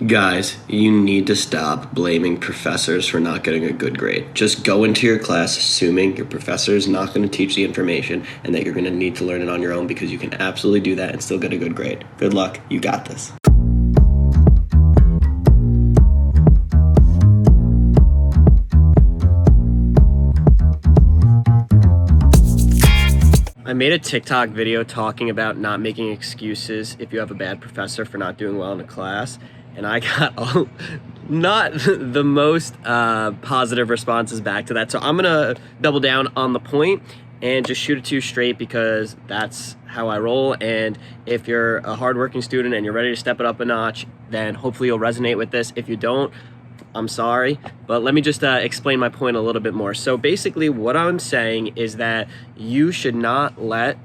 Guys, you need to stop blaming professors for not getting a good grade. Just go into your class assuming your professor is not going to teach the information and that you're going to need to learn it on your own, because you can absolutely do that and still get a good grade. Good luck. You got this. I made a TikTok video talking about not making excuses if you have a bad professor for not doing well in a class, and I got not the most positive responses back to that. So I'm gonna double down on the point and just shoot it to you straight, because that's how I roll. And if you're a hardworking student and you're ready to step it up a notch, then hopefully you'll resonate with this. If you don't, I'm sorry, but let me just explain my point a little bit more. So basically what I'm saying is that you should not let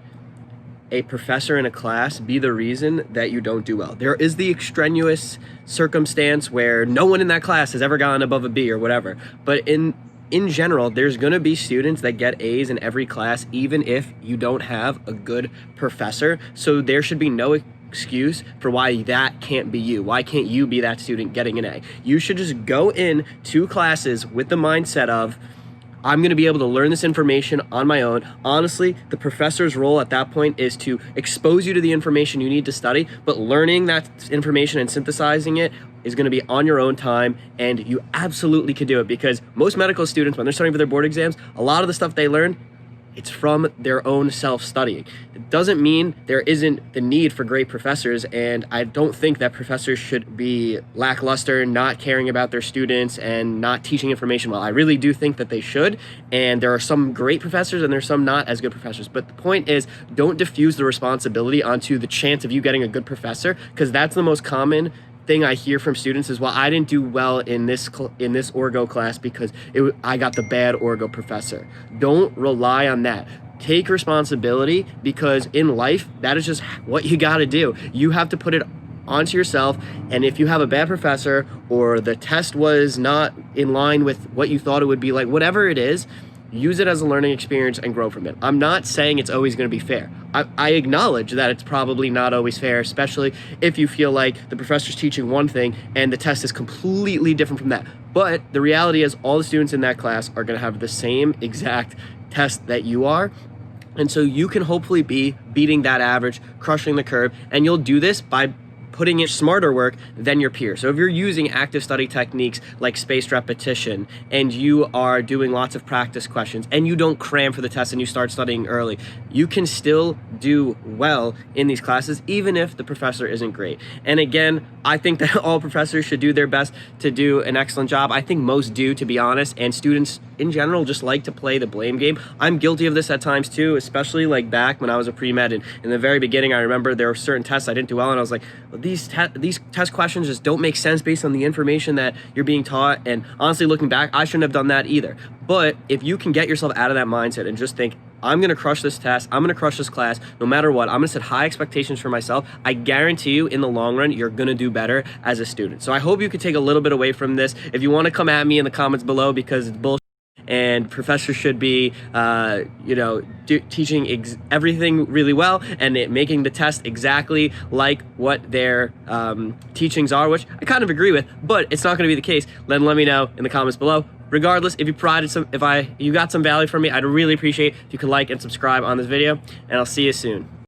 a professor in a class be the reason that you don't do well. There is the extraneous circumstance where no one in that class has ever gotten above a B or whatever, but in general, there's gonna be students that get A's in every class, even if you don't have a good professor. So there should be no excuse for why that can't be you. Why can't you be that student getting an A? You should just go in to classes with the mindset of, I'm going to be able to learn this information on my own. Honestly, the professor's role at that point is to expose you to the information you need to study, but learning that information and synthesizing it is going to be on your own time, and you absolutely can do it, because most medical students, when they're studying for their board exams, a lot of the stuff they learn, it's from their own self-studying. It doesn't mean there isn't the need for great professors, and I don't think that professors should be lackluster, not caring about their students, and not teaching information well. I really do think that they should, and there are some great professors and there's some not as good professors. But the point is, don't diffuse the responsibility onto the chance of you getting a good professor, because that's the most common thing I hear from students is, well, I didn't do well in this orgo class because I got the bad orgo professor. Don't rely on that. Take responsibility, because in life, that is just what you got to do. You have to put it onto yourself, and if you have a bad professor, or the test was not in line with what you thought it would be, like whatever it is, use it as a learning experience and grow from it. I'm not saying it's always going to be fair. I acknowledge that it's probably not always fair, especially if you feel like the professor's teaching one thing and the test is completely different from that. But the reality is, all the students in that class are going to have the same exact test that you are. And so you can hopefully be beating that average, crushing the curve, and you'll do this by putting in smarter work than your peers. So if you're using active study techniques like spaced repetition, and you are doing lots of practice questions, and you don't cram for the test and you start studying early, you can still do well in these classes, even if the professor isn't great. And again, I think that all professors should do their best to do an excellent job. I think most do, to be honest, and students in general just like to play the blame game. I'm guilty of this at times too, especially like back when I was a pre-med, and in the very beginning, I remember there were certain tests I didn't do well, and I was like, well, these test questions just don't make sense based on the information that you're being taught. And honestly, looking back, I shouldn't have done that either. But if you can get yourself out of that mindset and just think, I'm going to crush this test, I'm going to crush this class, no matter what, I'm going to set high expectations for myself, I guarantee you in the long run, you're going to do better as a student. So I hope you could take a little bit away from this. If you want to come at me in the comments below because it's bullshit, and professors should be, teaching everything really well and making the test exactly like what their teachings are, which I kind of agree with, but it's not going to be the case. Then let me know in the comments below. Regardless, if you got some value from me, I'd really appreciate if you could like and subscribe on this video, and I'll see you soon.